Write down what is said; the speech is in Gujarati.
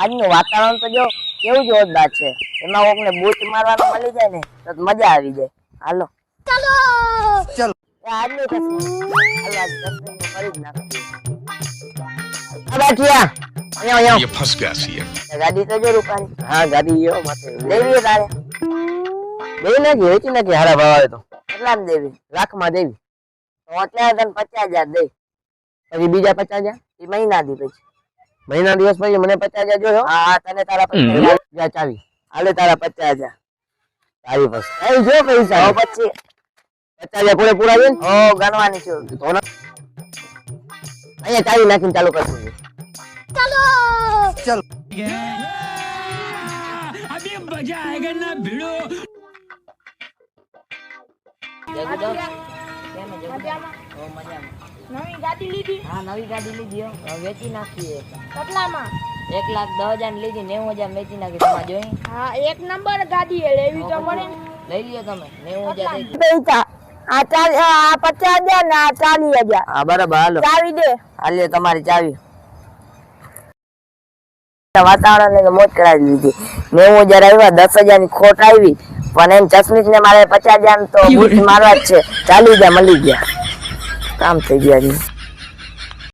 આજનું વાતાવરણ તો જો કેવું જોરદાર છે, એમાં કોકને બૂચ મારવાનું મળી જાય ને તો મજા આવી જાય. હાલો चलो આજનું હાલો આજ 10 મિનિટ કરી જ નાખીએ. આ બાકીયા અહીંયા ये फंस गया सी ગાડી તો જો રૂપાની. હા ગાડી યો માથે દેવી તારે દઈ નાખી વેચી નાખી હારા ભાવ આવે તો કેટલા દેવી? લાખમાં દેવી. તો એટલે તને 50,000 દે. પછી બીજા 50,000 એ મહિના દી પછી. મહિના દિવસ પછી મને 50,000 જોયો. હા હા તને તારા 50,000 જા ચાવી હાલે તારા 50,000 ચાવી બસ એ જો પૈસા તો પછી 50,000 પૂરે પૂરા છે ને હો ગણવાની છું. તો ના અહીંયા ચાવી નાખીને ચાલુ કરશું. चलो अभी मजा आएगा ना भिड़ो. જગદો કેમ જગદો? મજામાં. હો મજામાં. નવી ગાડી લીધી હા નવી ગાડી લીધી હો. હવે વેચી નાખીએ. કેટલામાં? 1,10,000 ની લીધી 90,000 વેચી નાખી. તમારે જોઈ હા એક નંબર ગાડી એ લેવી તો પડે ને. લઈ લ્યો તમે 90,000 દઈ પૈસા આ 50,000 ને આ 40,000 હા બરાબર હાલો ચાવી દે. હાલ્યો તમારી ચાવી. વાતાવરણ ને મોજ કરાવી લીધી. 90,000 આવ્યા 10,000 ની ખોટ આવી પણ એમ ચશ્મીશ ને મારે 50,000 તો બૂટ મારવા જ છે. 40,000 મળી ગયા. કામ થઈ ગયા.